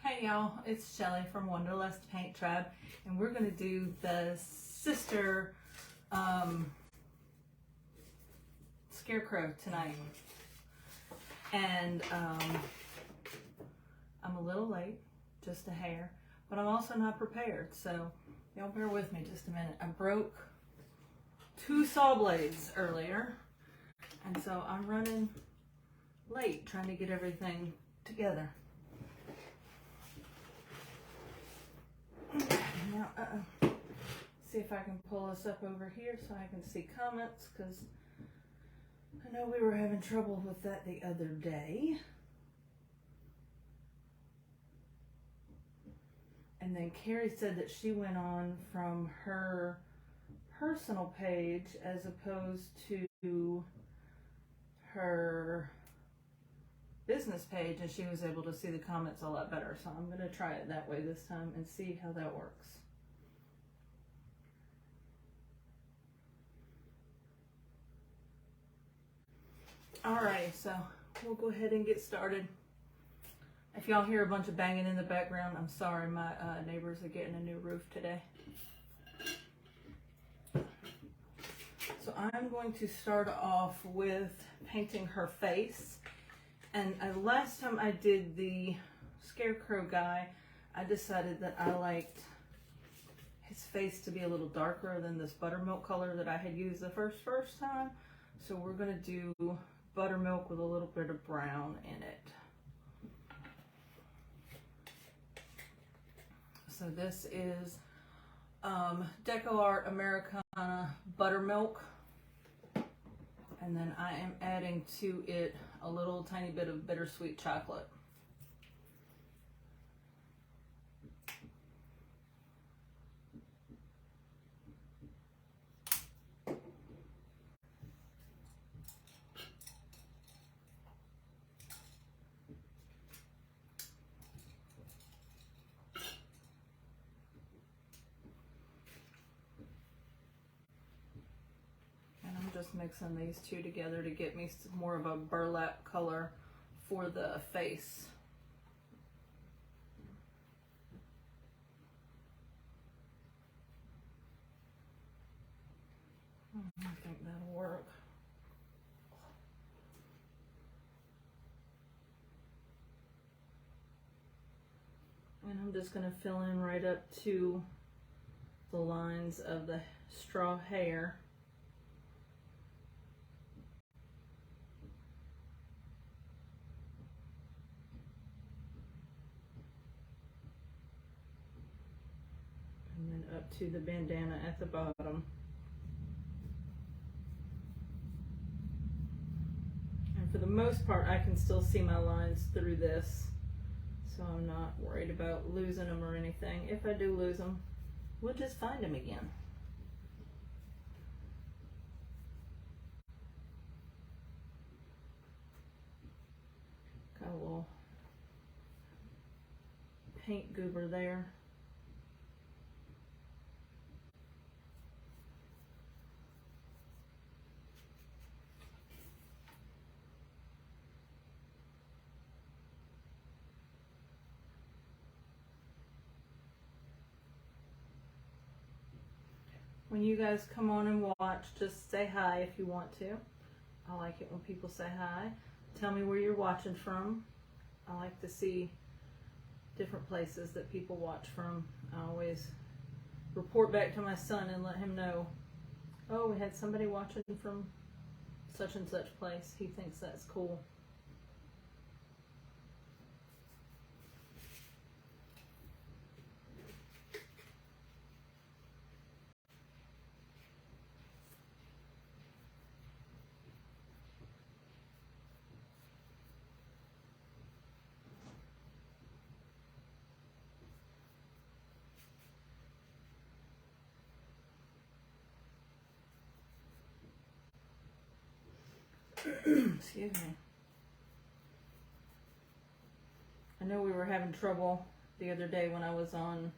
Hey y'all, it's Shelley from Wanderlust Paint Tribe, and we're going to do the sister Scarecrow tonight. And I'm a little late, just a hair, but I'm also not prepared, so y'all bear with me just a minute. I broke 2 saw blades earlier, and so I'm running late trying to get everything together. Now, see if I can pull us up over here so I can see comments, because I know we were having trouble with that the other day. And then Carrie said that she went on from her personal page as opposed to her business page, and she was able to see the comments a lot better. So I'm going to try it that way this time and see how that works. Alrighty, so we'll go ahead and get started. If y'all hear a bunch of banging in the background, I'm sorry, my neighbors are getting a new roof today. So I'm going to start off with painting her face. And last time I did the Scarecrow guy, I decided that I liked his face to be a little darker than this buttermilk color that I had used the first time. So we're going to do buttermilk with a little bit of brown in it. So this is Deco Art Americana Buttermilk. And then I am adding to it a little tiny bit of bittersweet chocolate. Just mixing these two together to get me more of a burlap color for the face. I think that'll work. And I'm just going to fill in right up to the lines of the straw hair. And then up to the bandana at the bottom. And for the most part, I can still see my lines through this, so I'm not worried about losing them or anything. If I do lose them, we'll just find them again. Got a little paint goober there. When you guys come on and watch, just say hi if you want to. I like it when people say hi. Tell me where you're watching from. I like to see different places that people watch from. I always report back to my son and let him know, oh, we had somebody watching from such and such place. He thinks that's cool. Excuse me. I know we were having trouble the other day when I was on,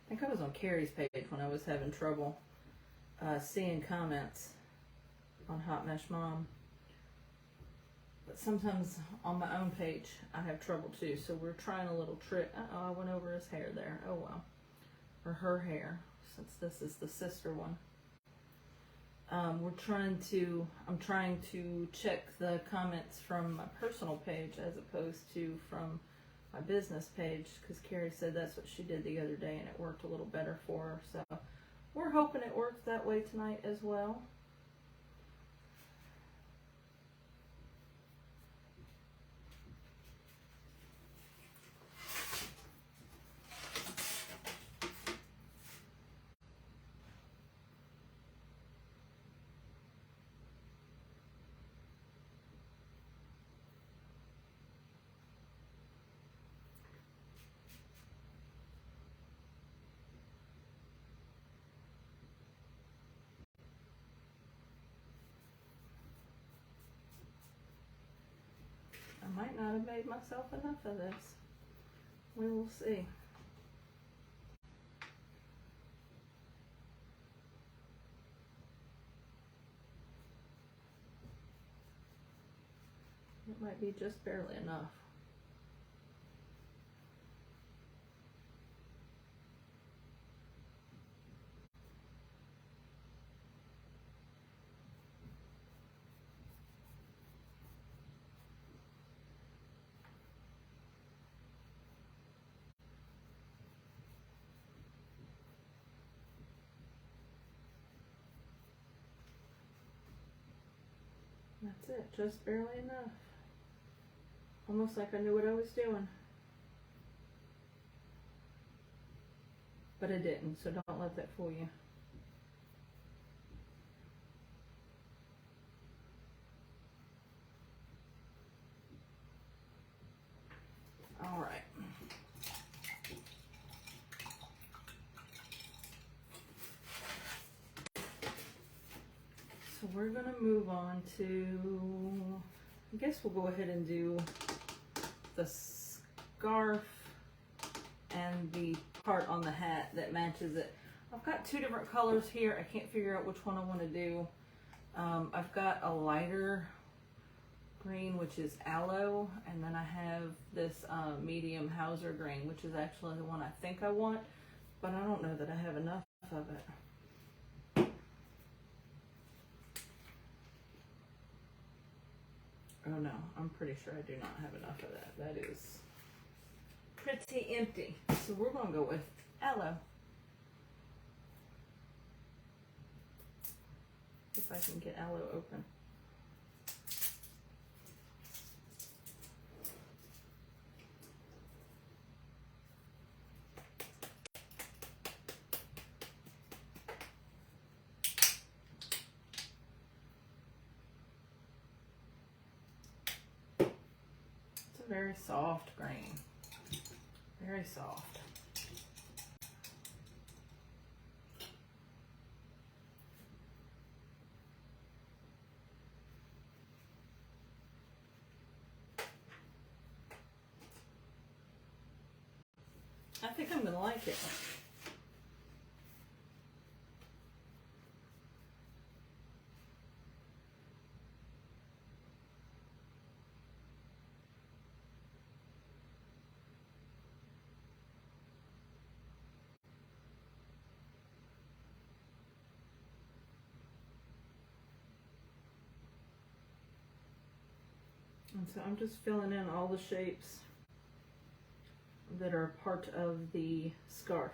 I think I was on Carrie's page when I was having trouble seeing comments on Hot Mesh Mom. But sometimes on my own page, I have trouble too. So we're trying a little trick. Uh-oh, I went over his hair there. Oh well. Or her hair, since this is the sister one. I'm trying to check the comments from my personal page as opposed to from my business page, because Carrie said that's what she did the other day and it worked a little better for her. So we're hoping it works that way tonight as well. I might not have made myself enough of this. We will see. It might be just barely enough. That's it, just barely enough. Almost like I knew what I was doing. But I didn't, so don't let that fool you. All right. So we're gonna move on to, I guess we'll go ahead and do the scarf and the part on the hat that matches it. I've got two different colors here. I can't figure out which one I want to do. I've got a lighter green, which is aloe, and then I have this medium Hauser green, which is actually the one I think I want, but I don't know that I have enough of it. Oh no, I'm pretty sure I do not have enough of that. That is pretty empty. So we're going to go with aloe. If I can get aloe open. Very soft green, very soft. I think I'm gonna like it. And so I'm just filling in all the shapes that are part of the scarf.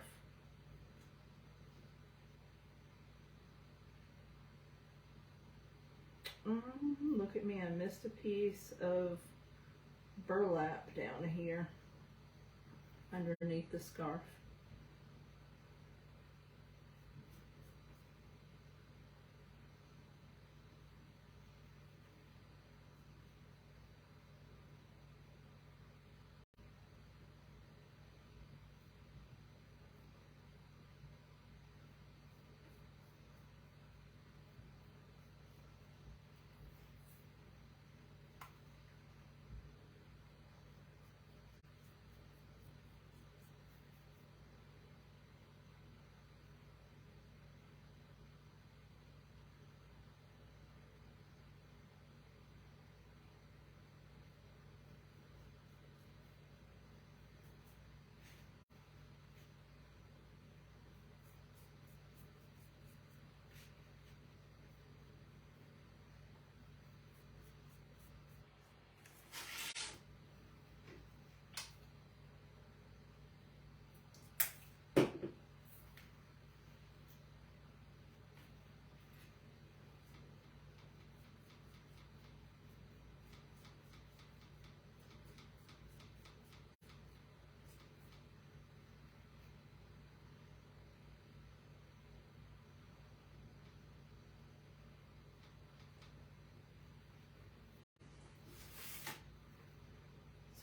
Look at me, I missed a piece of burlap down here underneath the scarf.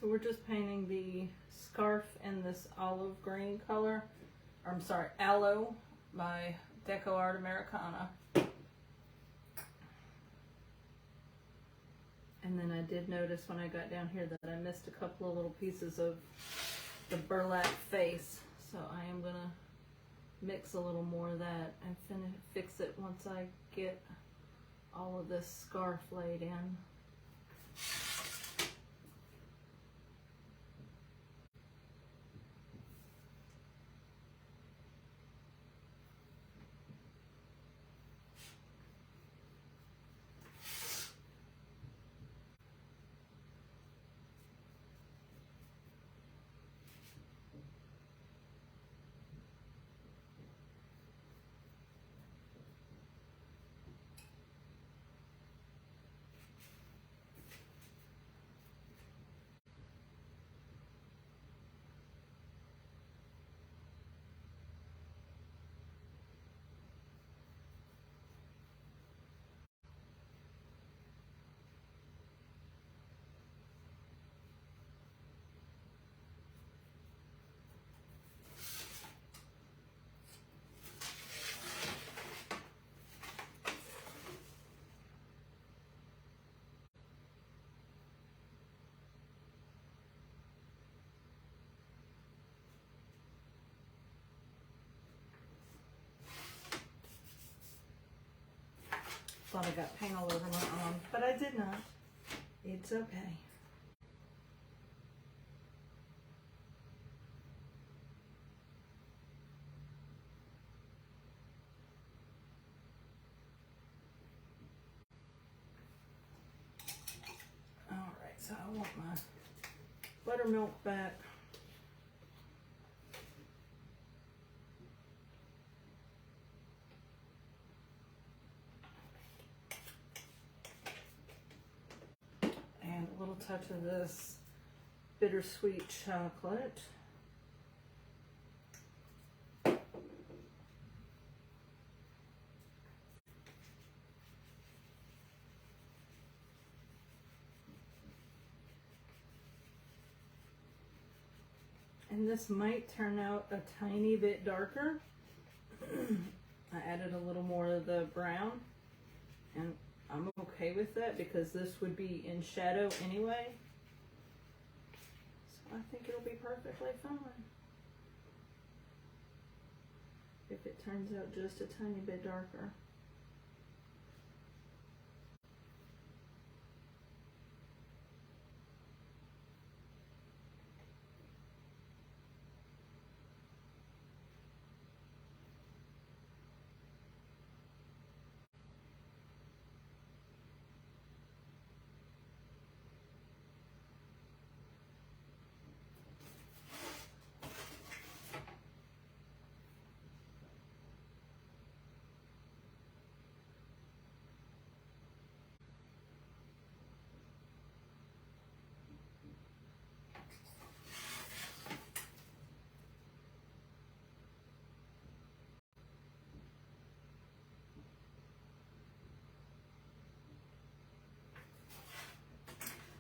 So we're just painting the scarf in this olive green color. Or I'm sorry, Aloe by Deco Art Americana. And then I did notice when I got down here that I missed a couple of little pieces of the burlap face. So I am going to mix a little more of that and fix it once I get all of this scarf laid in. Thought I got paint all over my arm, but I did not. It's okay. Alright, so I want my buttermilk back. And a little touch of this bittersweet chocolate. And this might turn out a tiny bit darker. I added a little more of the brown, and I'm okay with that because this would be in shadow anyway. So I think it'll be perfectly fine. If it turns out just a tiny bit darker.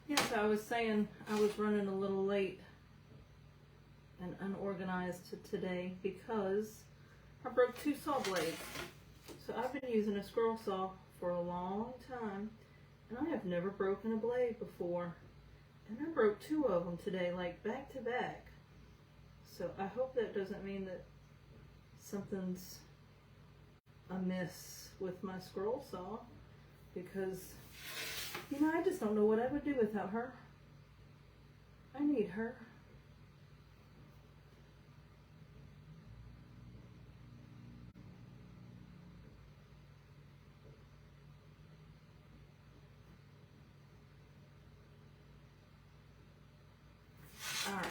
Yes, I was saying I was running a little late and unorganized today because I broke 2 saw blades. So I've been using a scroll saw for a long time and I have never broken a blade before. And I broke 2 of them today, like back to back. So I hope that doesn't mean that something's amiss with my scroll saw, because you know, I just don't know what I would do without her. I need her. Alright,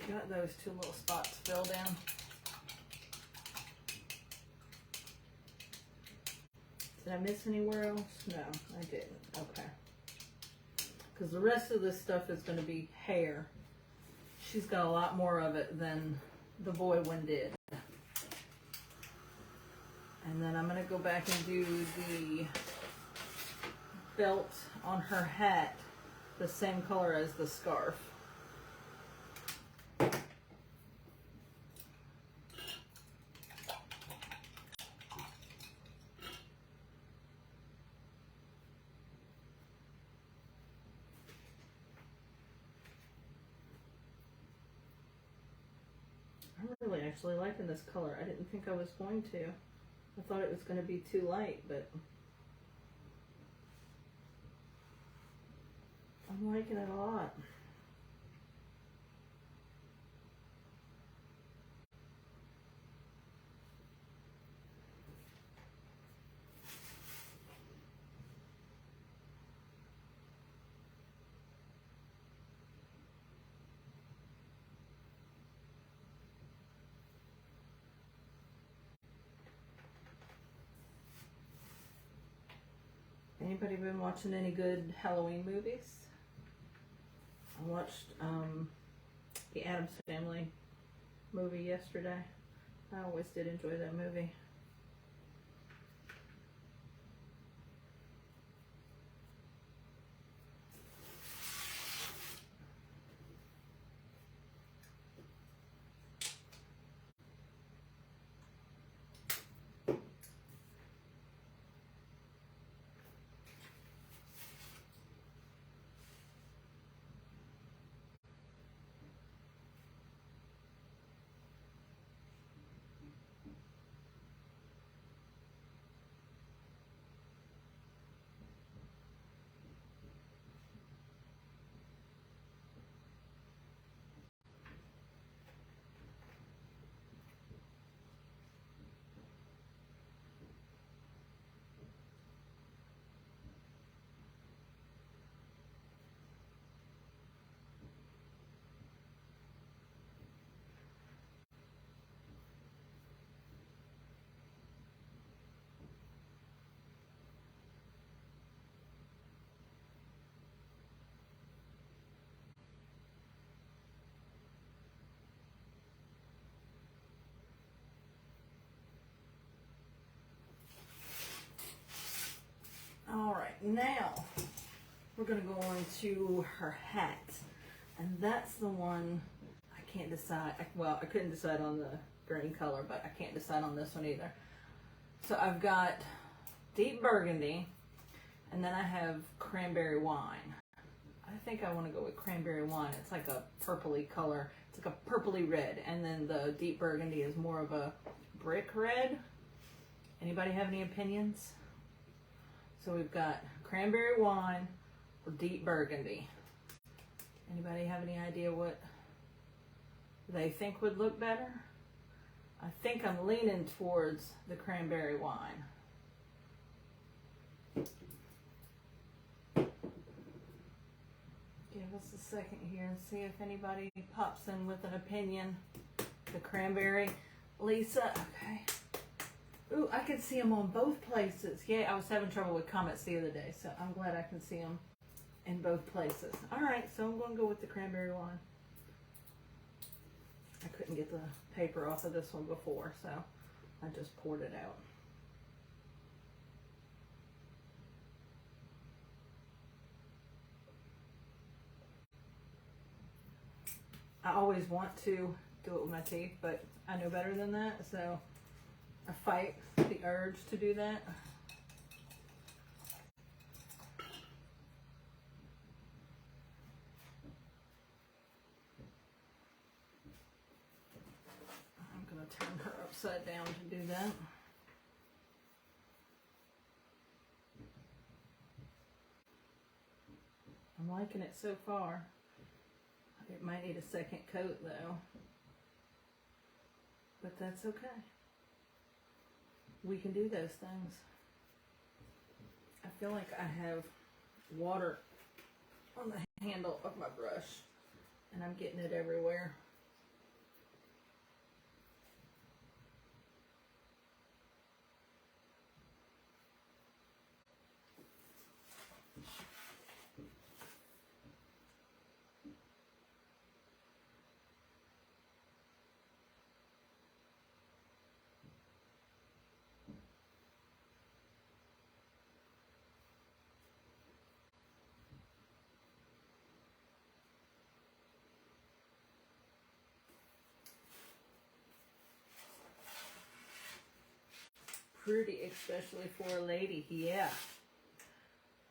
got those 2 little spots filled in. Did I miss anywhere else? No, I didn't. Okay. Because the rest of this stuff is going to be hair. She's got a lot more of it than the boy one did. And then I'm going to go back and do the belt on her hat the same color as the scarf. I'm really actually liking this color. I didn't think I was going to. I thought it was going to be too light, but I'm liking it a lot. Anybody been watching any good Halloween movies? I watched the Addams Family movie yesterday. I always did enjoy that movie. Alright, now we're going to go on to her hat. And that's the one I can't decide. Well, I couldn't decide on the green color, but I can't decide on this one either. So I've got deep burgundy, and then I have cranberry wine. I think I want to go with cranberry wine. It's like a purpley color. It's like a purpley red. And then the deep burgundy is more of a brick red. Anybody have any opinions? So we've got cranberry wine or deep burgundy. Anybody have any idea what they think would look better? I think I'm leaning towards the cranberry wine. Give us a second here and see if anybody pops in with an opinion. The cranberry. Lisa, okay. Ooh, I can see them on both places. Yeah, I was having trouble with comments the other day, so I'm glad I can see them in both places. All right, so I'm going to go with the cranberry wine. I couldn't get the paper off of this one before, so I just poured it out. I always want to do it with my teeth, but I know better than that, so I fight the urge to do that. I'm going to turn her upside down to do that. I'm liking it so far. It might need a second coat though, but that's okay. We can do those things. I feel like I have water on the handle of my brush and I'm getting it everywhere. Pretty, especially for a lady. Yeah,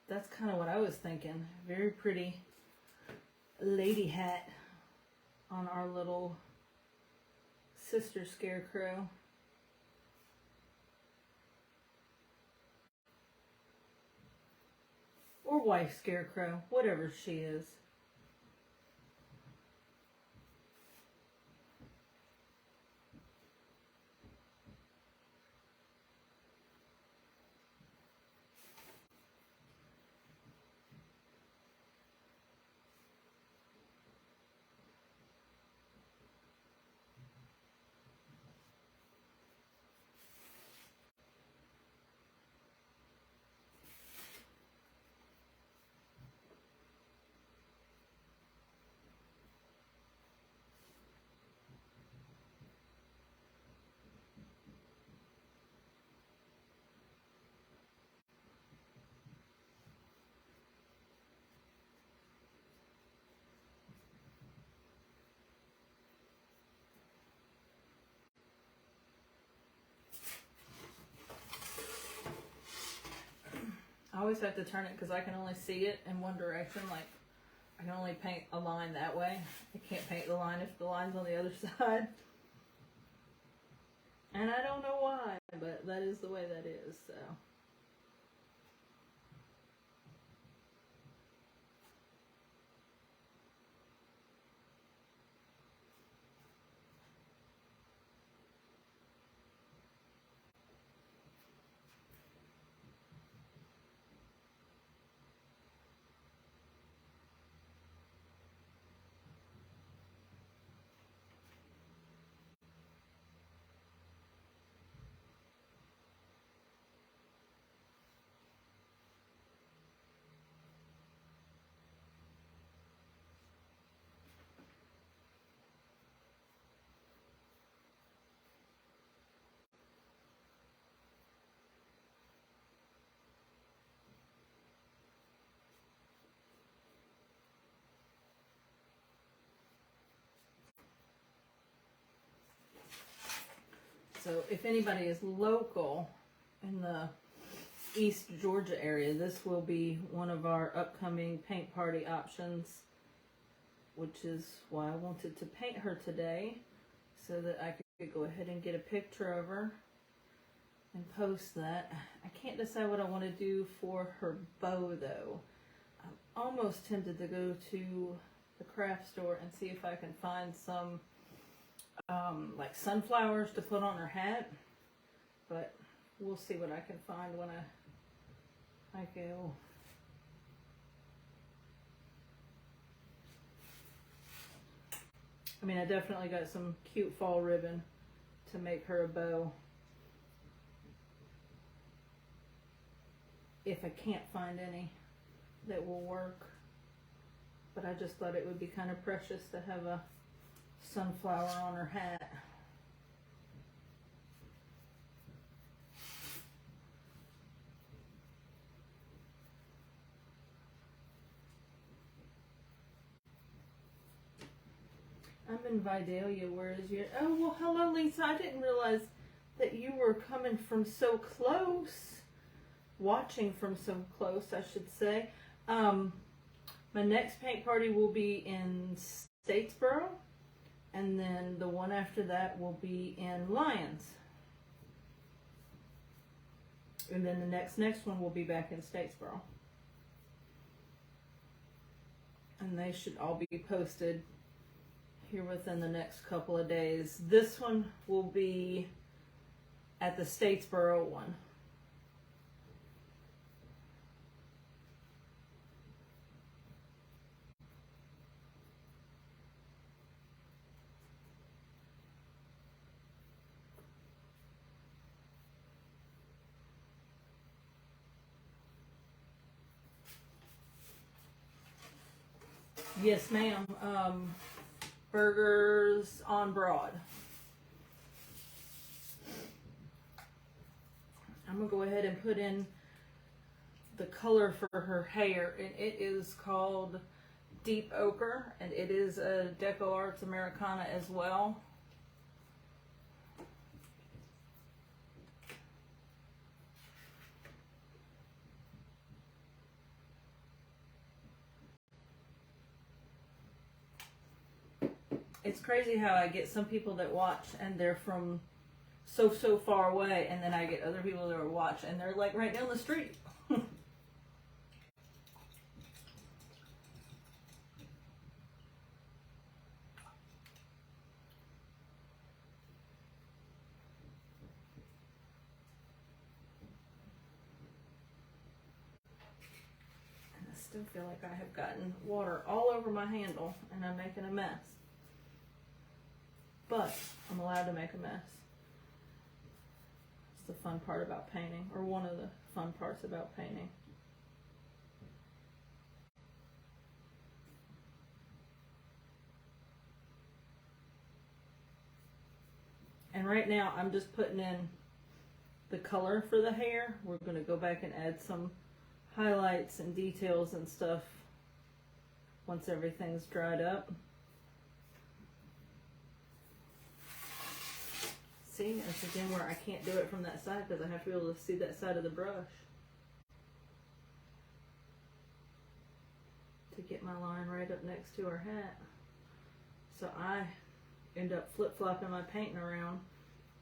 that's kind of what I was thinking. Very pretty lady hat on our little sister Scarecrow. Or wife Scarecrow, whatever she is. I always have to turn it because I can only see it in one direction. Like, I can only paint a line that way. I can't paint the line if the line's on the other side. And I don't know why, but that is the way that is, so. So if anybody is local in the East Georgia area, this will be one of our upcoming paint party options, which is why I wanted to paint her today, so that I could go ahead and get a picture of her and post that. I can't decide what I want to do for her bow though. I'm almost tempted to go to the craft store and see if I can find some like sunflowers to put on her hat, but we'll see what I can find when I go. I mean, I definitely got some cute fall ribbon to make her a bow. If I can't find any that will work. But I just thought it would be kind of precious to have a sunflower on her hat. I'm in Vidalia. Where is you? Oh, well, hello, Lisa. I didn't realize that you were coming from so close. Watching from so close, I should say. My next paint party will be in Statesboro, and then the one after that will be in Lyons. And then the next one will be back in Statesboro. And they should all be posted here within the next couple of days. This one will be at the Statesboro one. Yes, ma'am. Burgers on Broad. I'm going to go ahead and put in the color for her hair, and it is called Deep Ochre, and it is a Deco Arts Americana as well. It's crazy how I get some people that watch and they're from so far away, and then I get other people that watch and they're like right down the street. I still feel like I have gotten water all over my handle and I'm making a mess. But I'm allowed to make a mess. It's the fun part about painting, or one of the fun parts about painting. And right now I'm just putting in the color for the hair. We're going to go back and add some highlights and details and stuff once everything's dried up. See, that's again where I can't do it from that side because I have to be able to see that side of the brush to get my line right up next to her hat. So I end up flip-flopping my painting around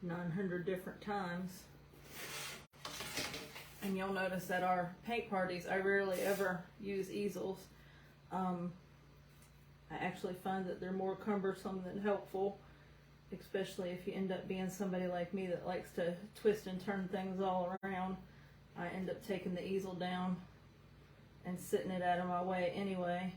900 different times. And you'll notice at our paint parties, I rarely ever use easels. I actually find that they're more cumbersome than helpful, especially if you end up being somebody like me that likes to twist and turn things all around. I end up taking the easel down and sitting it out of my way anyway.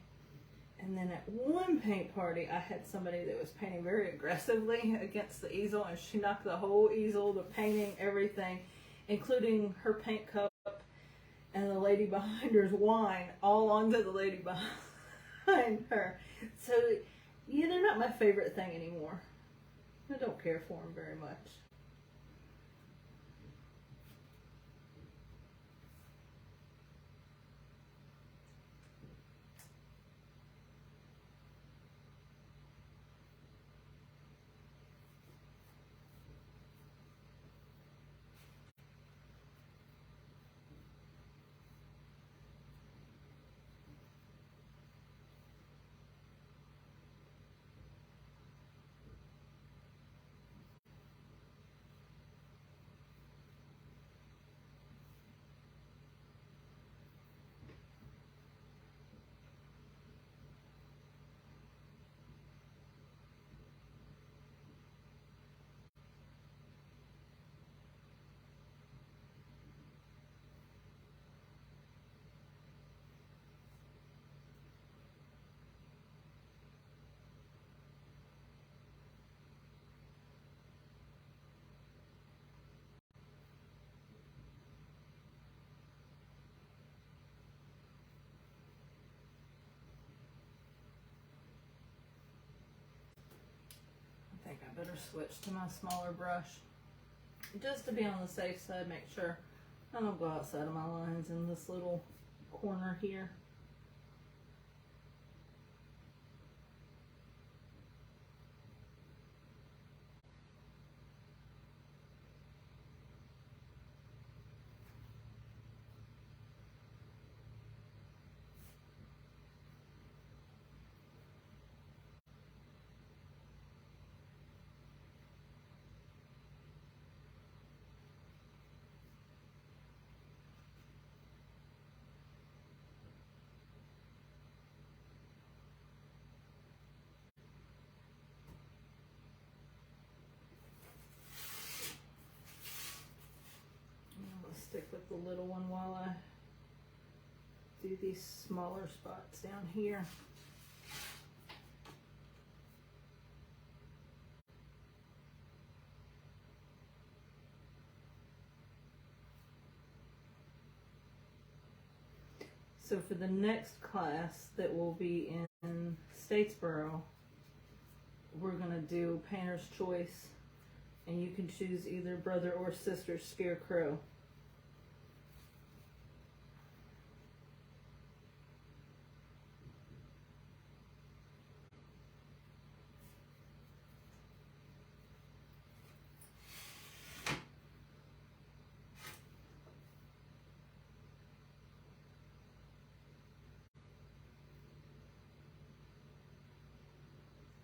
And then at one paint party, I had somebody that was painting very aggressively against the easel, and she knocked the whole easel, the painting, everything, including her paint cup and the lady behind her's wine, all onto the lady behind her. So, yeah, they're not my favorite thing anymore. I don't care for them very much. I think I better switch to my smaller brush just to be on the safe side. Make sure I don't go outside of my lines in this little corner here. Stick with the little one while I do these smaller spots down here. So for the next class that will be in Statesboro, we're going to do Painter's Choice, and you can choose either brother or sister Scarecrow.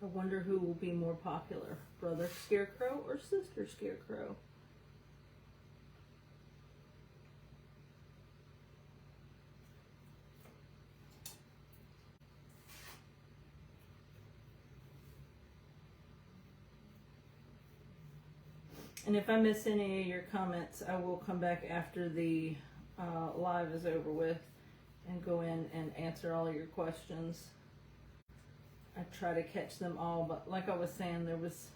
I wonder who will be more popular, Brother Scarecrow or Sister Scarecrow? And if I miss any of your comments, I will come back after the live is over with and go in and answer all of your questions. I try to catch them all, but like I was saying, I was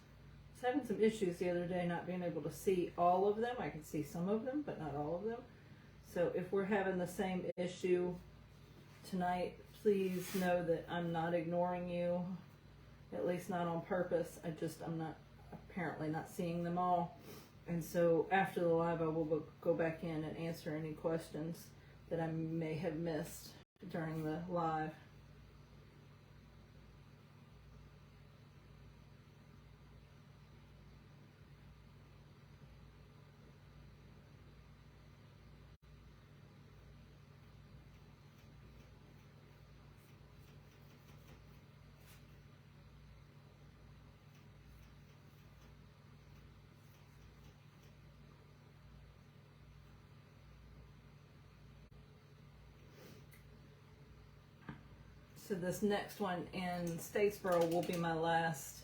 having some issues the other day not being able to see all of them. I can see some of them, but not all of them. So if we're having the same issue tonight, please know that I'm not ignoring you, at least not on purpose. I'm not apparently not seeing them all. And so after the live, I will go back in and answer any questions that I may have missed during the live. So this next one in Statesboro will be my last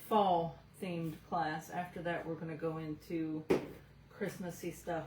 fall themed class. After that, we're going to go into Christmassy stuff.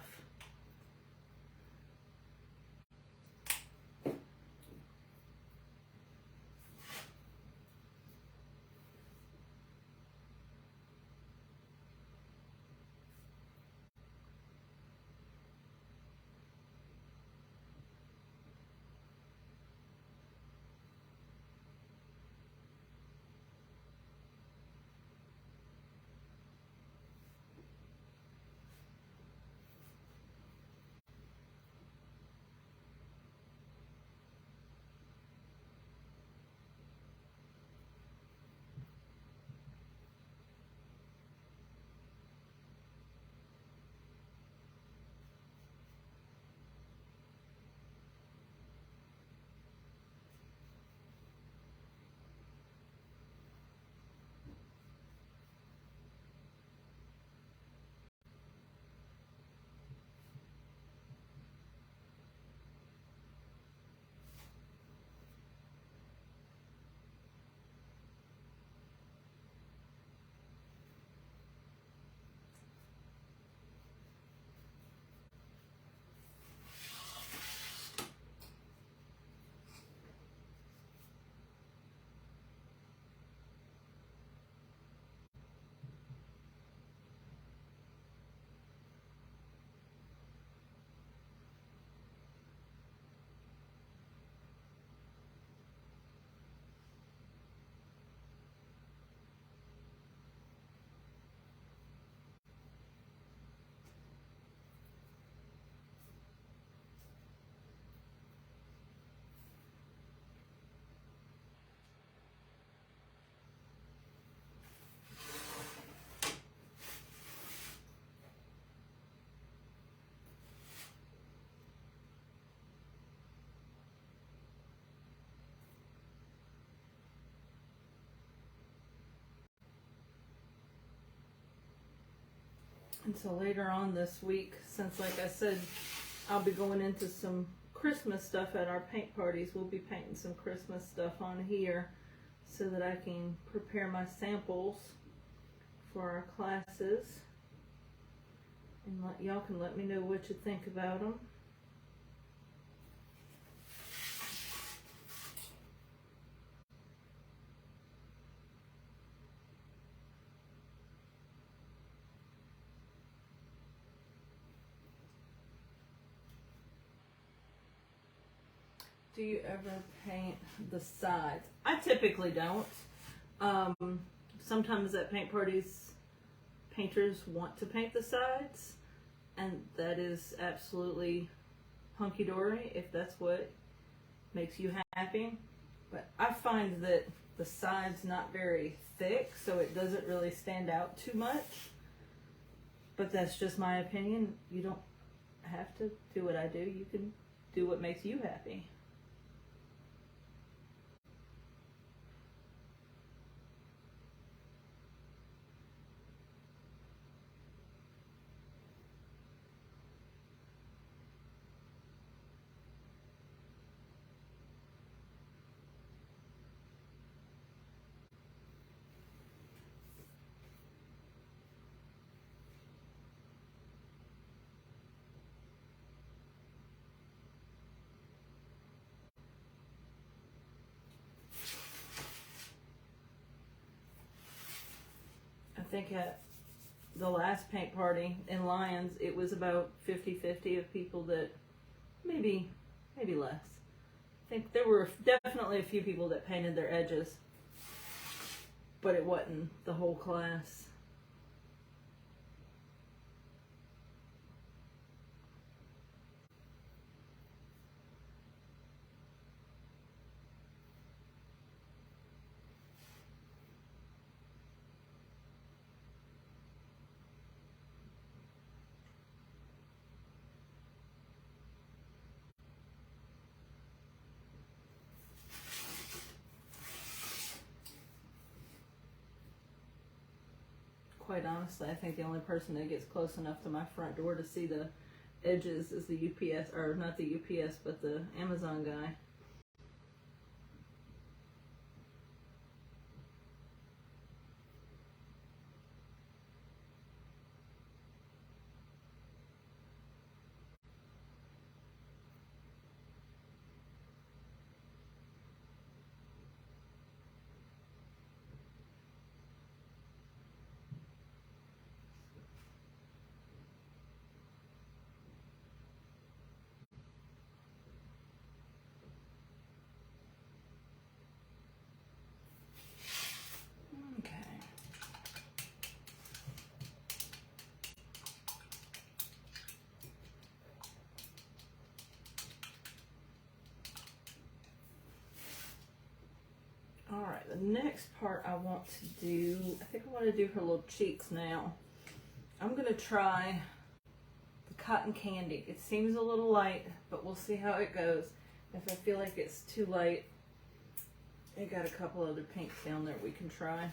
And so later on this week, since like I said, I'll be going into some Christmas stuff at our paint parties. We'll be painting some Christmas stuff on here so that I can prepare my samples for our classes. And y'all can let me know what you think about them. Do you ever paint the sides? I typically don't. Sometimes at paint parties, painters want to paint the sides, and that is absolutely hunky-dory if that's what makes you happy. But I find that the side's not very thick, so it doesn't really stand out too much. But that's just my opinion. You don't have to do what I do. You can do what makes you happy. think at the last paint party in Lyons, it was about 50-50 of people that maybe less. I think there were definitely a few people that painted their edges, but it wasn't the whole class. Quite honestly, I think the only person that gets close enough to my front door to see the edges is the UPS, or not the UPS, but the Amazon guy. Okay. All right, the next part I want to do, I think I want to do her little cheeks now. I'm going to try the cotton candy. It seems a little light, but we'll see how it goes. If I feel like it's too light, I got a couple other pinks down there we can try.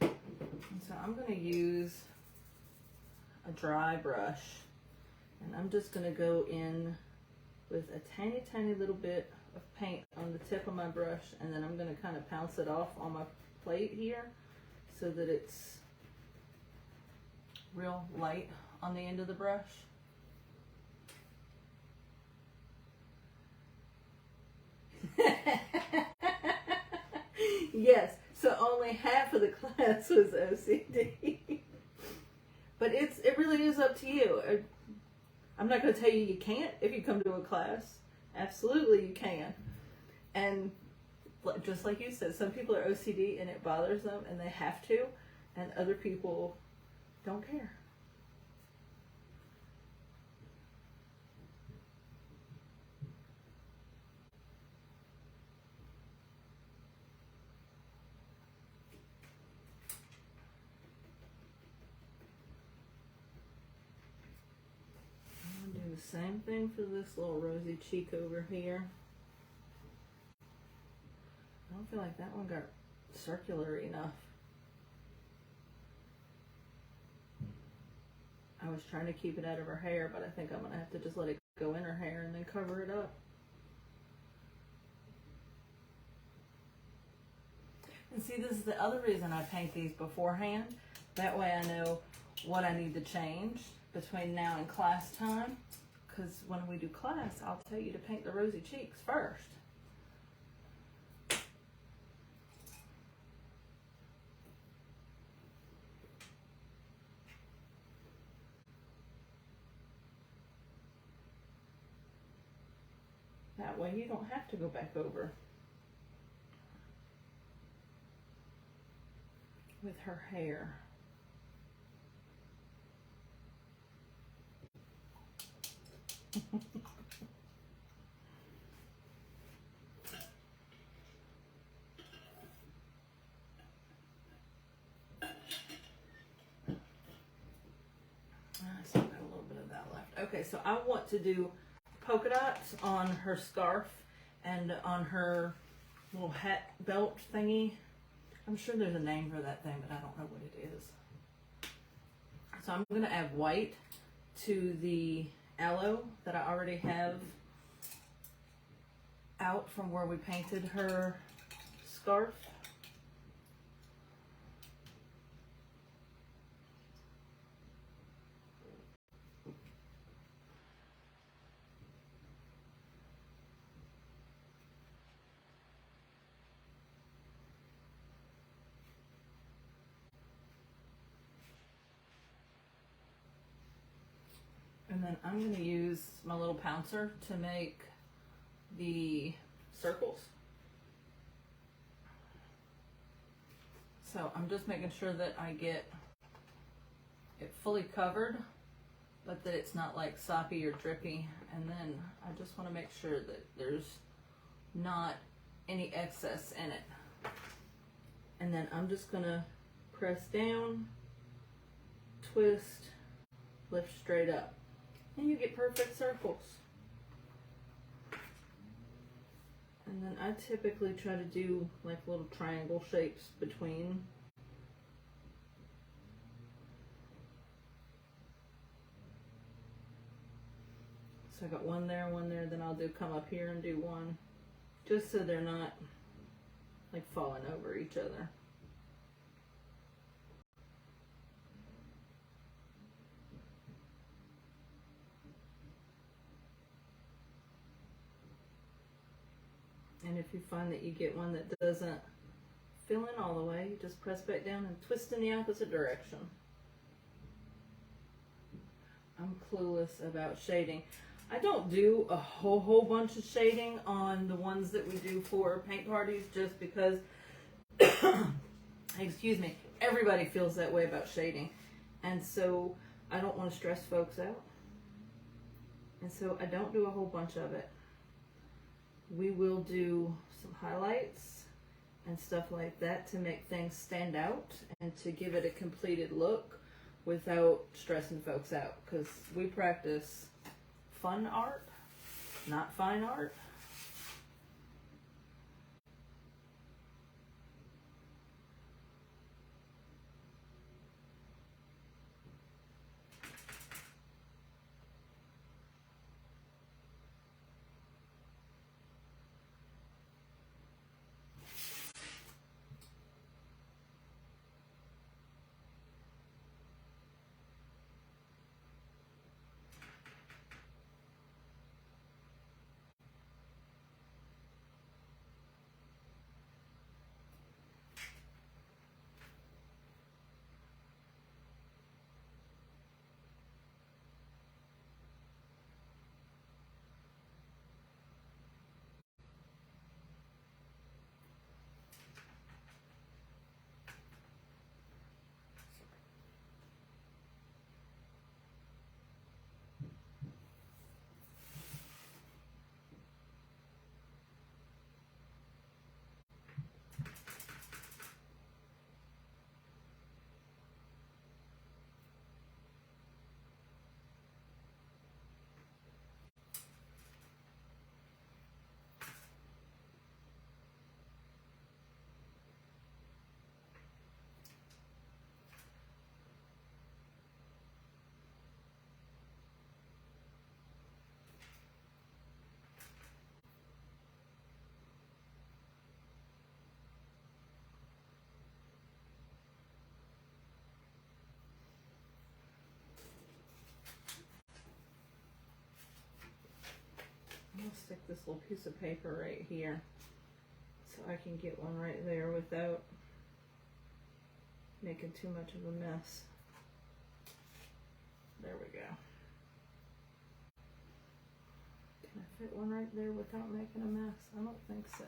And so I'm going to use a dry brush, and I'm just going to go in with a tiny little bit of paint on the tip of my brush, and then I'm going to kind of pounce it off on my plate here so that it's real light on the end of the brush. Yes, so only half of the class was OCD. But it really is up to you. I'm not going to tell you you can't if you come to a class. Absolutely you can. And just like you said, some people are OCD and it bothers them and they have to, and other people don't care. I'm going to do the same thing for this little rosy cheek over here. I don't feel like that one got circular enough. I was trying to keep it out of her hair, but I think I'm going to have to just let it go in her hair and then cover it up. And see, this is the other reason I paint these beforehand. That way I know what I need to change between now and class time. Because when we do class, I'll tell you to paint the rosy cheeks first. That way you don't have to go back over with her hair. I still got a little bit of that left. Okay, so I want to do polka dots on her scarf and on her little hat belt thingy. I'm sure there's a name for that thing, but I don't know what it is. So I'm going to add white to the aloe that I already have out from where we painted her scarf. And then I'm going to use my little pouncer to make the circles. So I'm just making sure that I get it fully covered, but that it's not like soppy or drippy. And then I just want to make sure that there's not any excess in it. And then I'm just going to press down, twist, lift straight up. And you get perfect circles. And then I typically try to do like little triangle shapes between. So I got one there, then I'll come up here and do one. Just so they're not like falling over each other. And if you find that you get one that doesn't fill in all the way, you just press back down and twist in the opposite direction. I'm clueless about shading. I don't do a whole bunch of shading on the ones that we do for paint parties just because, excuse me, everybody feels that way about shading. And so I don't want to stress folks out. And so I don't do a whole bunch of it. We will do some highlights and stuff like that to make things stand out and to give it a completed look without stressing folks out, because we practice fun art, not fine art. I'm gonna stick this little piece of paper right here so I can get one right there without making too much of a mess. There we go. Can I fit one right there without making a mess? I don't think so.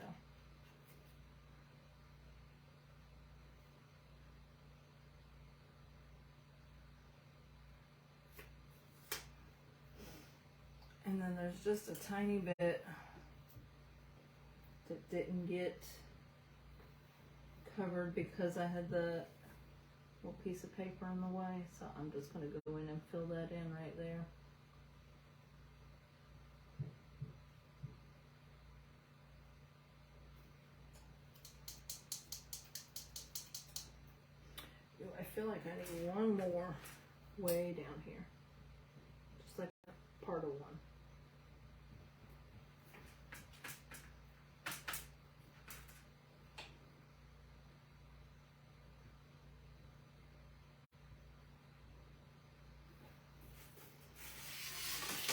And then there's just a tiny bit that didn't get covered because I had the little piece of paper in the way. So I'm just going to go in and fill that in right there. I feel like I need one more way down here. Just like part of one.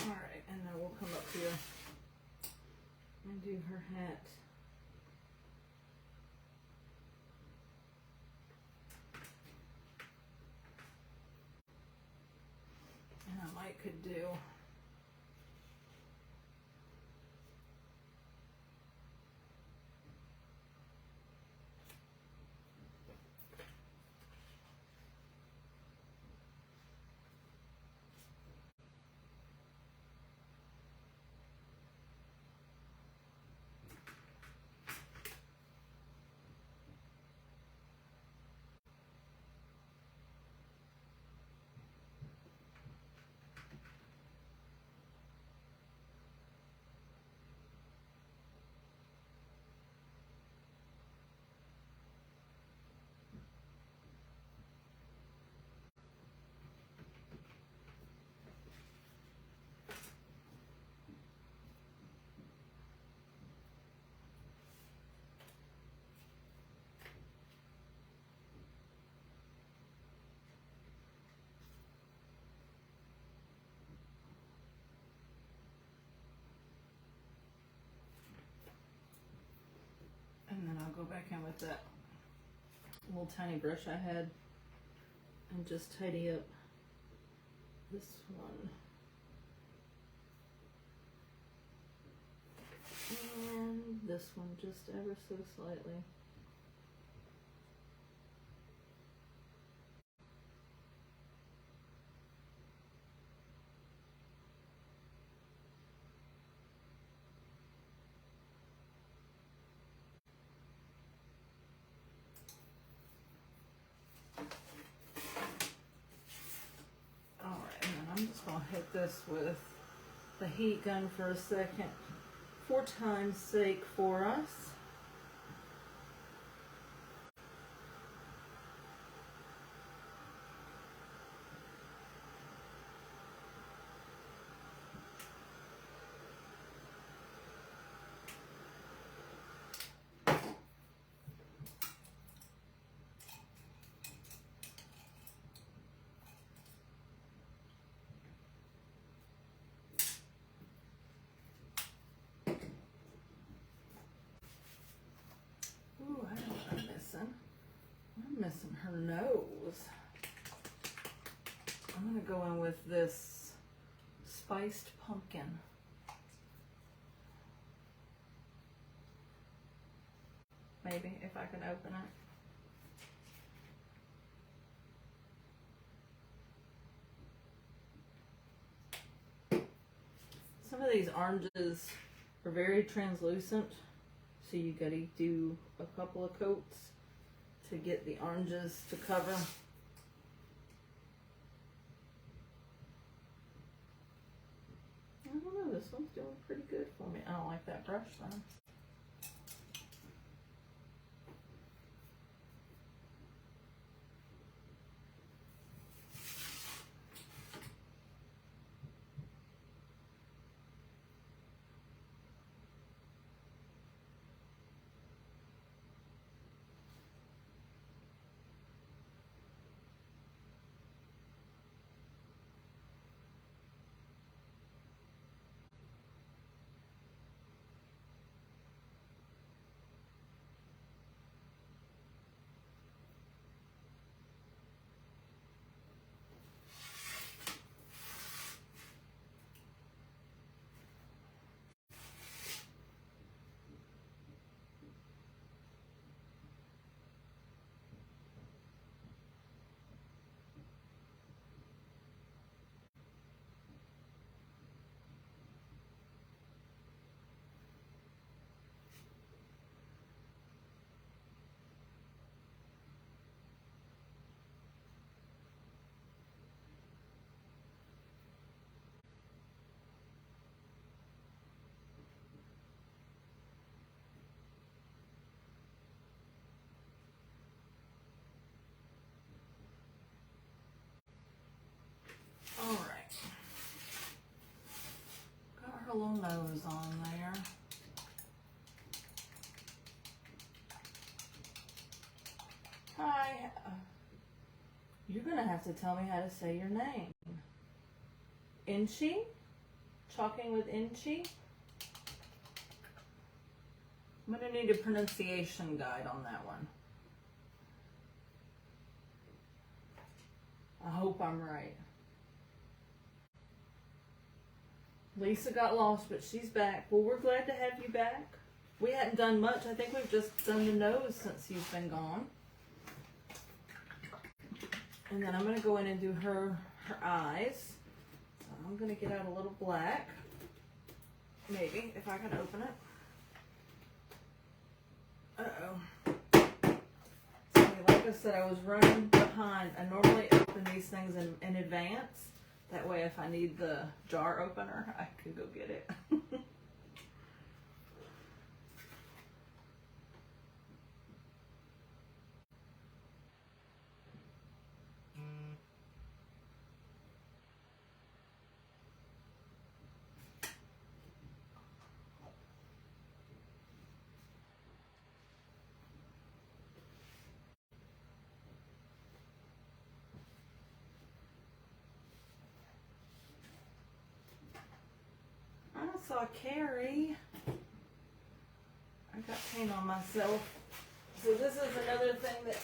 Alright, and then we'll come up here and do her hat. And I might I could do. And then I'll go back in with that little tiny brush I had and just tidy up this one. And this one just ever so slightly. I'm just going to hit this with the heat gun for a second, for time's sake for us. Ooh, I know what I'm missing. I'm missing her nose. I'm going to go in with this spiced pumpkin. Maybe, if I can open it. Some of these oranges are very translucent, so you gotta do a couple of coats to get the oranges to cover. I don't know, this one's doing pretty good for me. I don't like that brush though. All right, got her little nose on there. Hi, you're gonna have to tell me how to say your name. Inchi? Chalking with Inchi? I'm gonna need a pronunciation guide on that one. I hope I'm right. Lisa got lost, but she's back. Well, we're glad to have you back. We hadn't done much. I think we've just done the nose since you've been gone. And then I'm going to go in and do her eyes. So I'm going to get out a little black. Maybe, if I can open it. Uh-oh. So, like I said, I was running behind. I normally open these things in advance. That way, if I need the jar opener, I can go get it. I saw Carrie. I got paint on myself. So this is another thing that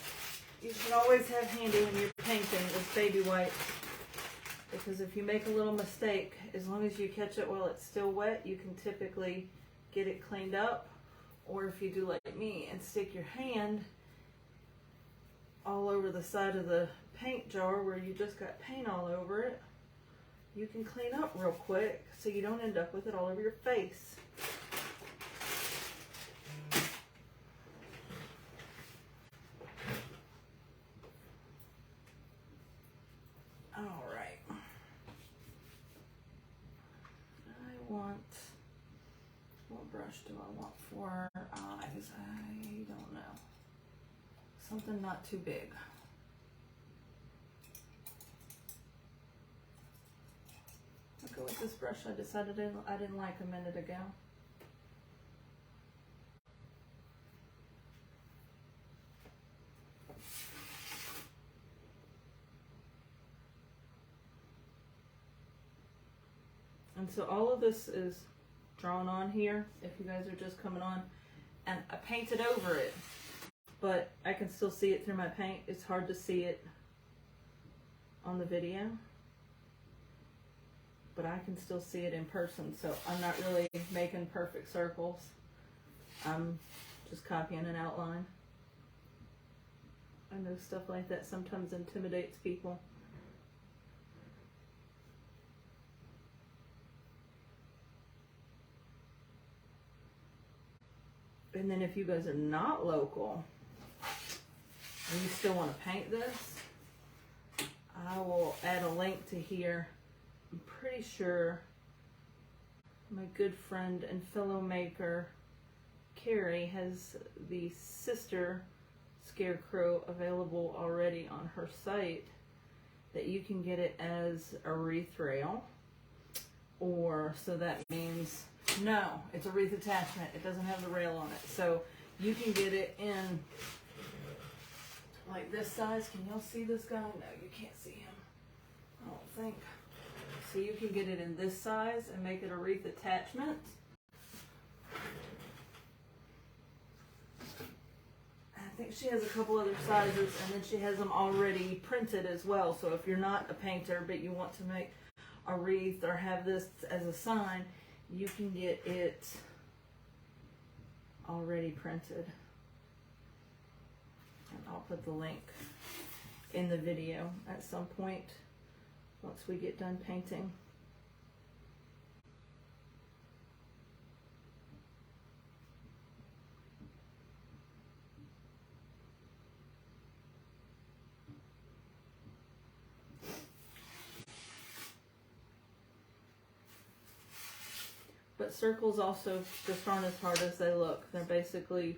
you should always have handy when you're painting is baby wipes. Because if you make a little mistake, as long as you catch it while it's still wet, you can typically get it cleaned up. Or if you do like me and stick your hand all over the side of the paint jar where you just got paint all over it, you can clean up real quick so you don't end up with it all over your face. All right. What brush do I want for eyes? I don't know. Something not too big. I'll go with this brush I decided I didn't like a minute ago. And so all of this is drawn on here, if you guys are just coming on, and I painted over it, but I can still see it through my paint. It's hard to see it on the video, but I can still see it in person, so I'm not really making perfect circles. I'm just copying an outline. I know stuff like that sometimes intimidates people. And then if you guys are not local and you still want to paint this, I will add a link to here. I'm pretty sure my good friend and fellow maker Carrie has the sister Scarecrow available already on her site, that you can get it as a wreath rail, or so that means no, it's a wreath attachment. It doesn't have the rail on it. So you can get it in like this size. Can y'all see this guy? No, you can't see him, I don't think. So you can get it in this size and make it a wreath attachment. I think she has a couple other sizes, and then she has them already printed as well. So if you're not a painter but you want to make a wreath or have this as a sign, you can get it already printed. And I'll put the link in the video at some point once we get done painting. But circles also just aren't as hard as they look. They're basically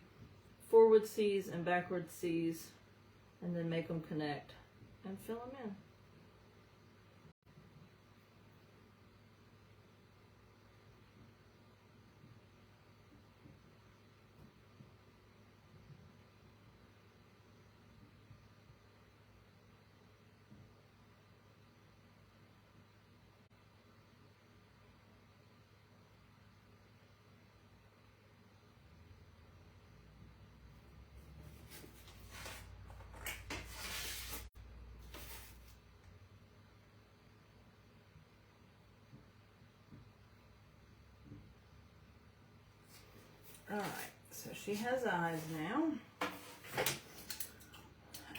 forward C's and backward C's, and then make them connect and fill them in. Alright, so she has eyes now.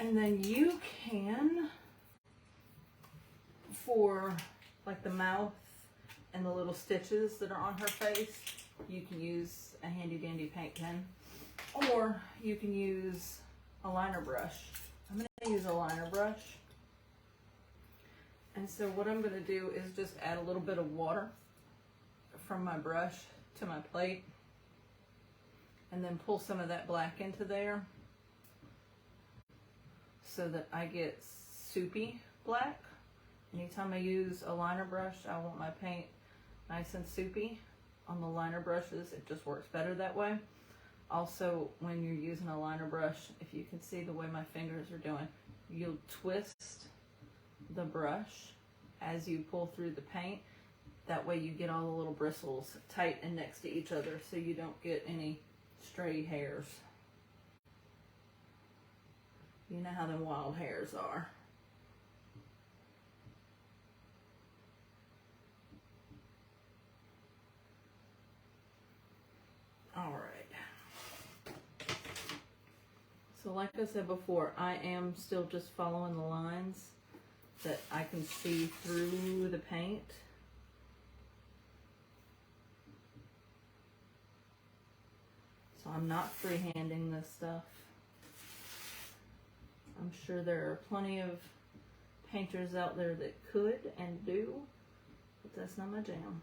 And then you can, for like the mouth and the little stitches that are on her face, you can use a handy dandy paint pen, or you can use a liner brush. I'm going to use a liner brush. And so what I'm going to do is just add a little bit of water from my brush to my plate, and then pull some of that black into there so that I get soupy black. Anytime I use a liner brush, I want my paint nice and soupy. On the liner brushes, it just works better that way. Also, when you're using a liner brush, if you can see the way my fingers are doing, you'll twist the brush as you pull through the paint. That way you get all the little bristles tight and next to each other, so you don't get any stray hairs. You know how them wild hairs are. All right. So like I said before, I am still just following the lines that I can see through the paint. So I'm not freehanding this stuff. I'm sure there are plenty of painters out there that could and do, but that's not my jam.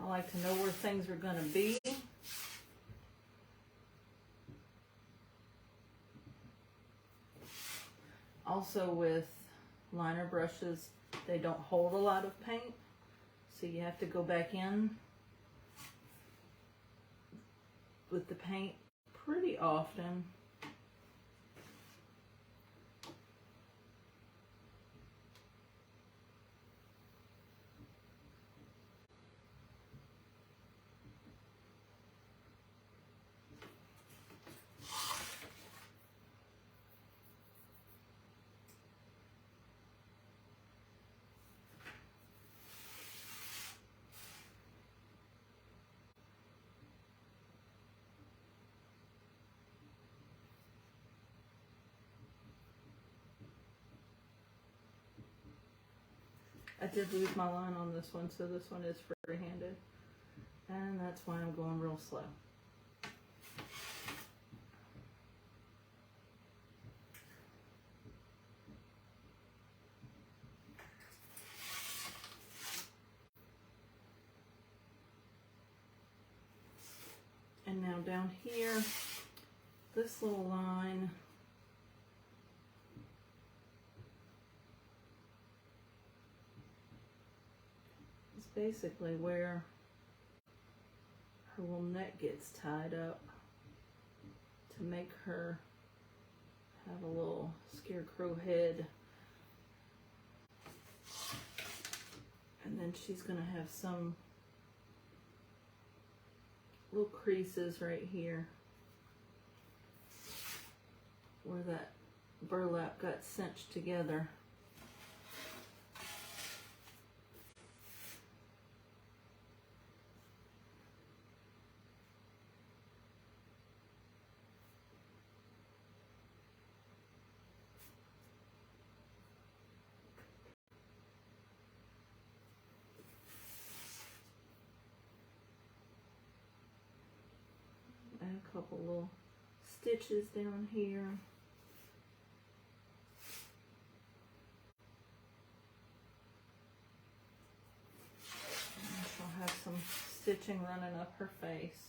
I like to know where things are going to be. Also with liner brushes, they don't hold a lot of paint, so you have to go back in with the paint pretty often. I did lose my line on this one, so this one is free-handed. And that's why I'm going real slow. And now down here, this little line, is basically where her little neck gets tied up to make her have a little scarecrow head. And then she's going to have some little creases right here where that burlap got cinched together. Add a couple little stitches down here. And she'll have some stitching running up her face.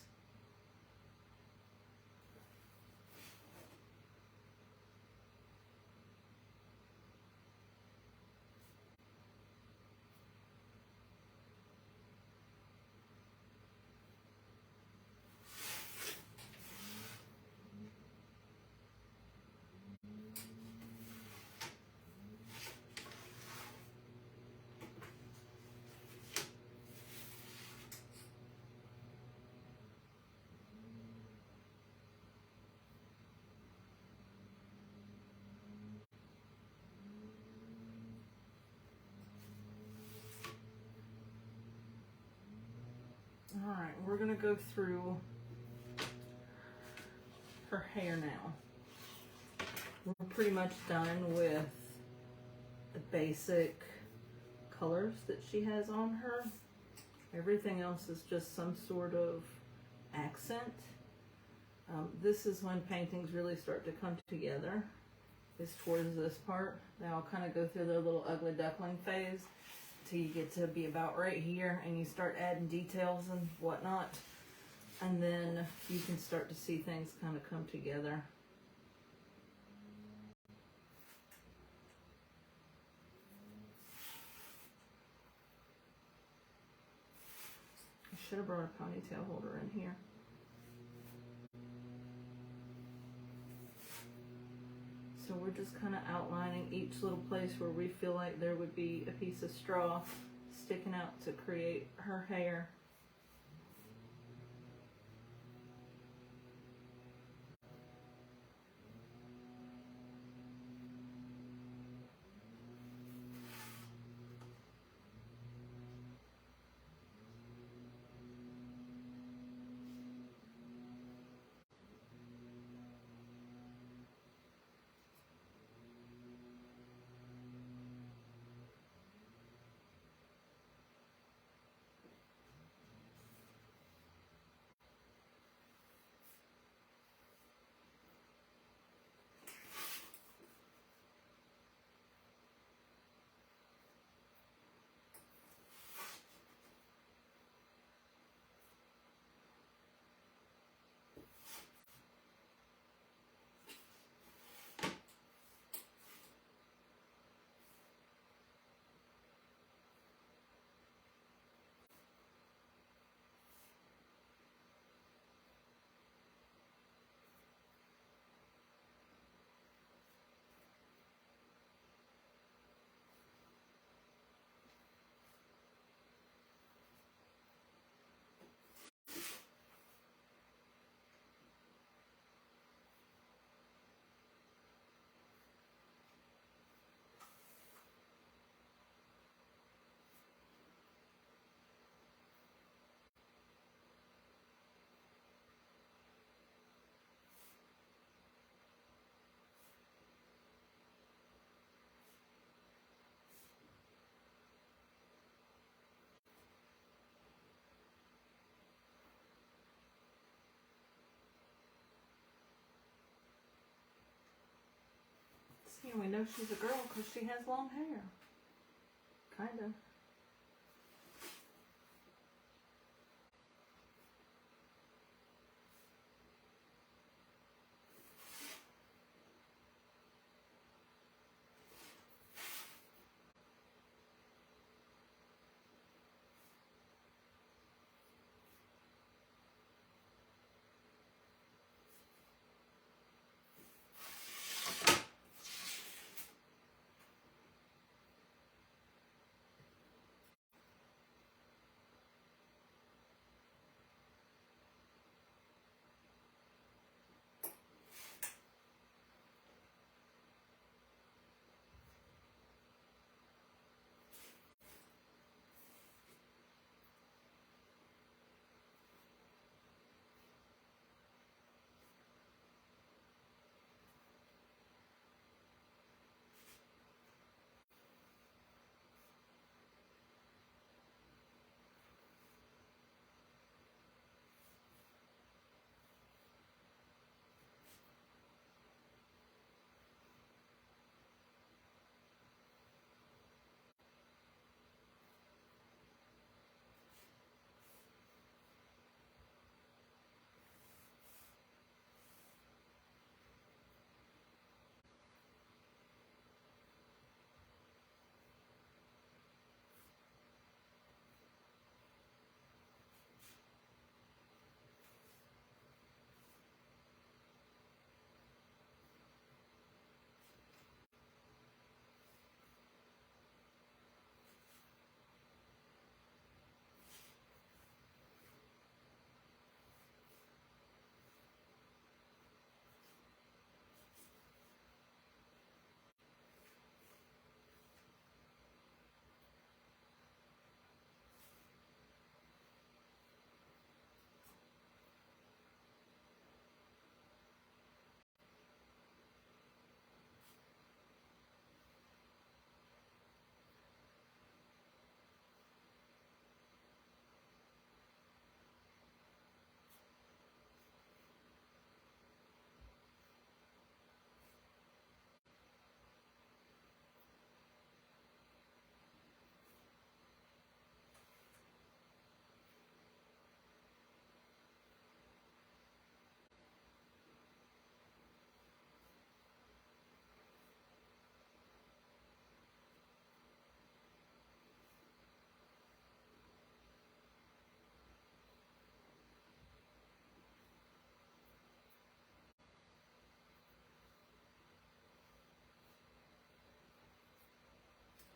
Alright, we're going to go through her hair now. We're pretty much done with the basic colors that she has on her. Everything else is just some sort of accent. This is when paintings really start to come together, is towards this part. They all kind of go through their little ugly duckling phase till you get to be about right here and you start adding details and whatnot. And then you can start to see things kind of come together. I should have brought a ponytail holder in here. So we're just kind of outlining each little place where we feel like there would be a piece of straw sticking out to create her hair. See, we know she's a girl because she has long hair. Kinda.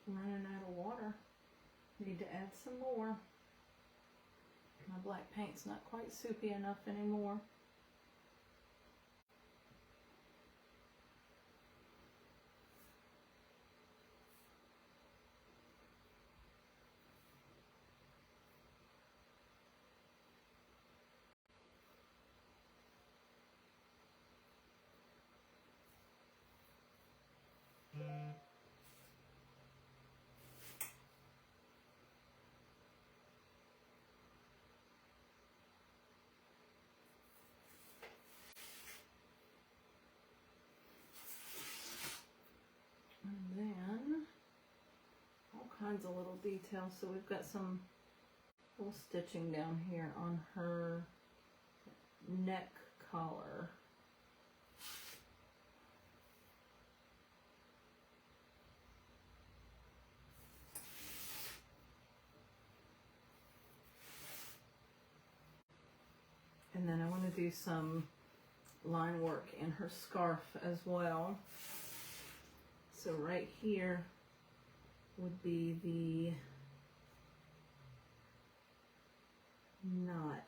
Running out of water. Need to add some more. My black paint's not quite soupy enough anymore. And then all kinds of little details. So we've got some little stitching down here on her neck collar. And then I want to do some line work in her scarf as well. So right here would be the knot.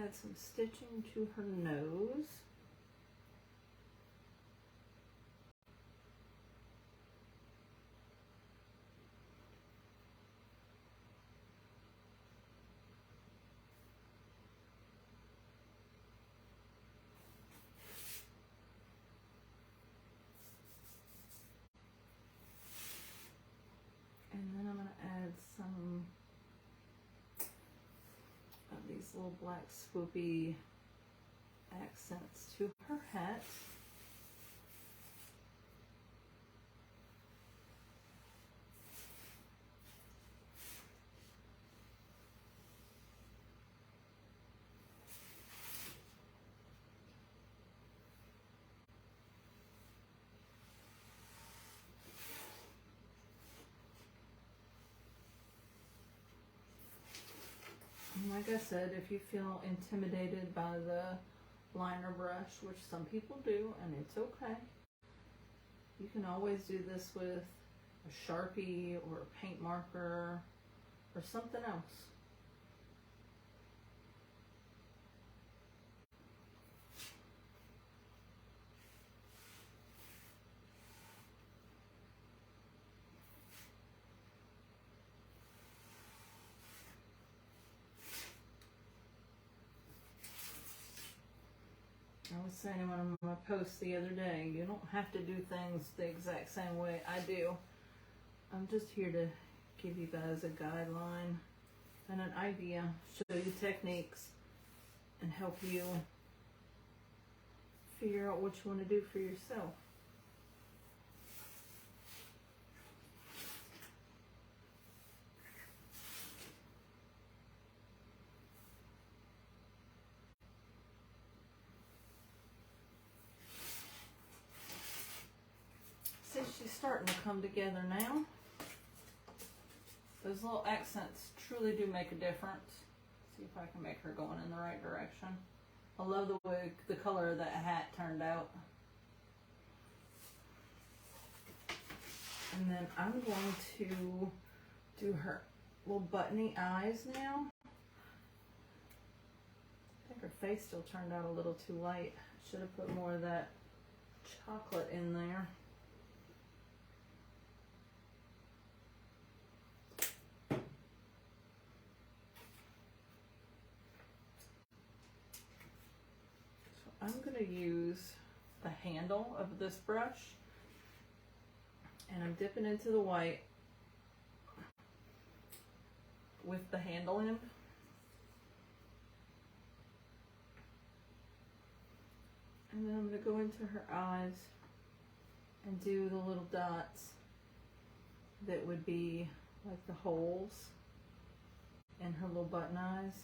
Add some stitching to her nose. And then I'm going to add some of these little black swoopy accents to her hat. And like I said, if you feel intimidated by the liner brush, which some people do, and it's okay, you can always do this with a Sharpie or a paint marker or something else. I was saying on my post the other day, you don't have to do things the exact same way I do. I'm just here to give you guys a guideline and an idea, show you techniques, and help you figure out what you want to do for yourself. See, she's starting to come together now. Those little accents truly do make a difference. See if I can make her going in the right direction. I love the way the color of that hat turned out. And then I'm going to do her little buttony eyes now. I think her face still turned out a little too light. Should have put more of that chocolate in there. So I'm going to use the handle of this brush, and I'm dipping into the white with the handle in. And then I'm going to go into her eyes and do the little dots that would be like the holes in her little button eyes.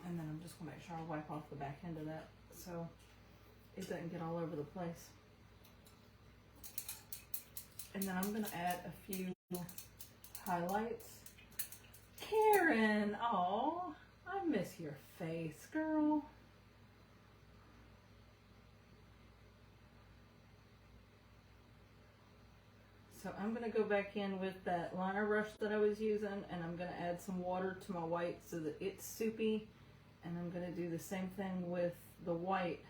And then I'm just going to make sure I wipe off the back end of that so it doesn't get all over the place. And then I'm going to add a few highlights. Karen, oh, I miss your face, girl. So I'm going to go back in with that liner brush that I was using, and I'm going to add some water to my white so that it's soupy. And I'm going to do the same thing with the white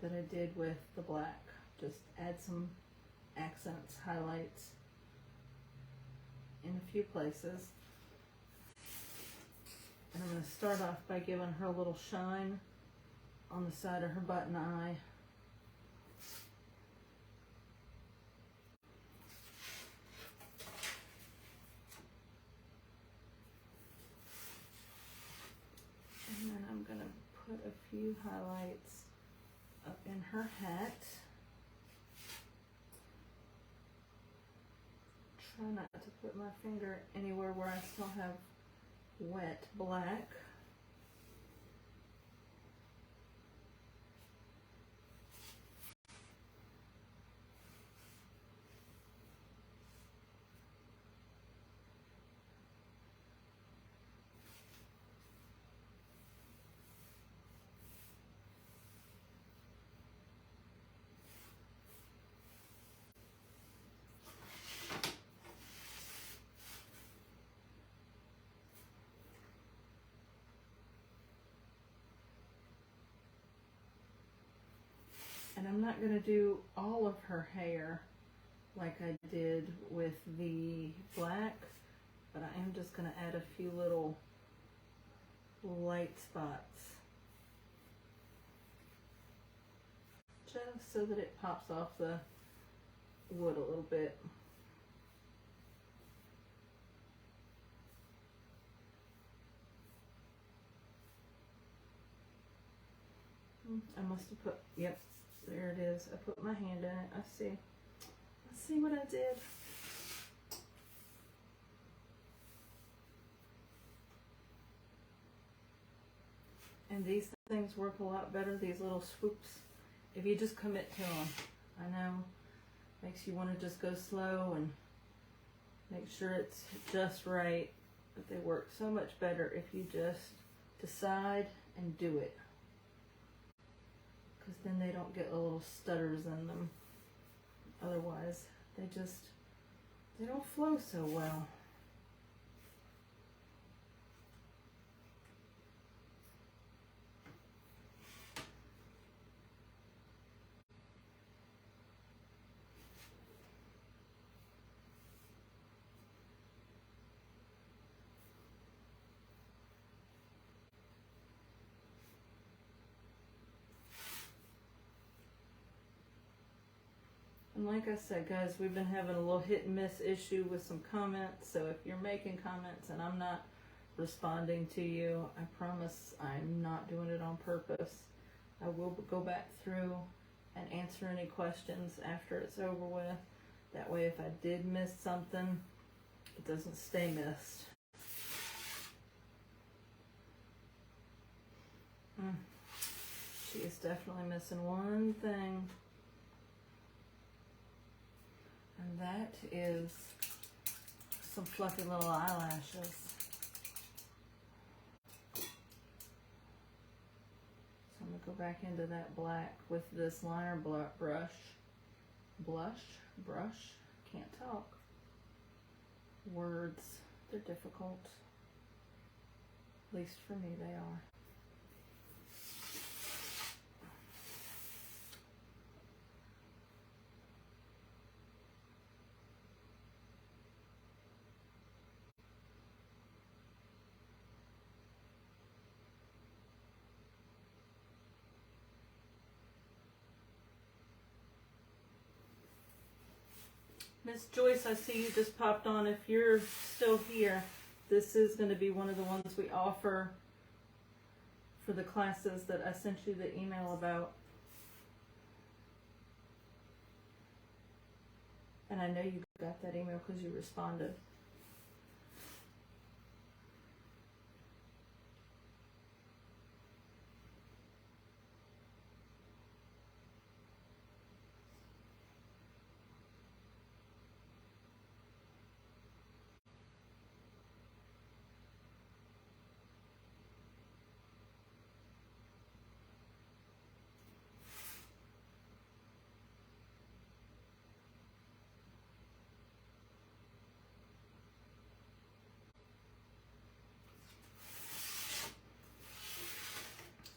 that I did with the black. Just add some accents, highlights in a few places. And I'm going to start off by giving her a little shine on the side of her button eye. And then I'm going to put a few highlights up in her hat. Try not to put my finger anywhere where I still have wet black. And I'm not going to do all of her hair like I did with the black, but I am just going to add a few little light spots just so that it pops off the wood a little bit. I must have put, yep, there it is. I put my hand in it. I see. Let's see what I did. And these things work a lot better, these little swoops, if you just commit to them. I know, makes you want to just go slow and make sure it's just right, but they work so much better if you just decide and do it. Because then they don't get little stutters in them. Otherwise, they don't flow so well. And like I said, guys, we've been having a little hit and miss issue with some comments. So if you're making comments and I'm not responding to you, I promise I'm not doing it on purpose. I will go back through and answer any questions after it's over with. That way, if I did miss something, it doesn't stay missed. She is definitely missing one thing. And that is some fluffy little eyelashes. So I'm going to go back into that black with this liner brush, can't talk. Words, they're difficult. At least for me they are. Miss Joyce, I see you just popped on. If you're still here, this is going to be one of the ones we offer for the classes that I sent you the email about. And I know you got that email because you responded.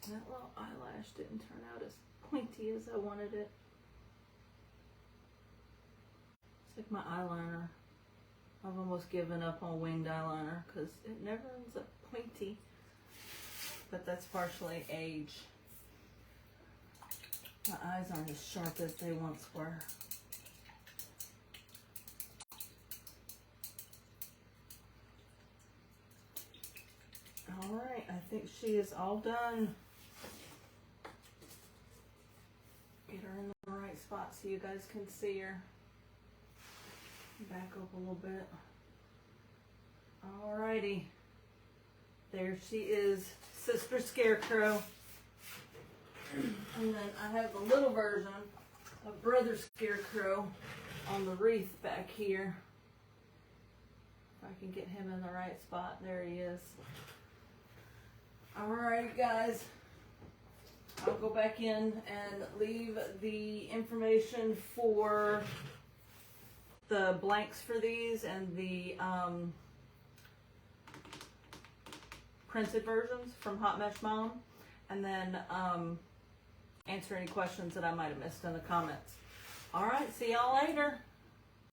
That little eyelash didn't turn out as pointy as I wanted it. It's like my eyeliner. I've almost given up on winged eyeliner because it never ends up pointy. But that's partially age. My eyes aren't as sharp as they once were. Alright, I think she is all done. Get her in the right spot so you guys can see her. Back up a little bit. Alrighty. There she is, Sister Scarecrow. And then I have the little version of Brother Scarecrow on the wreath back here. If I can get him in the right spot. There he is. Alright guys. I'll go back in and leave the information for the blanks for these and the printed versions from Hot Mesh Mom, and then answer any questions that I might have missed in the comments. Alright, see y'all later.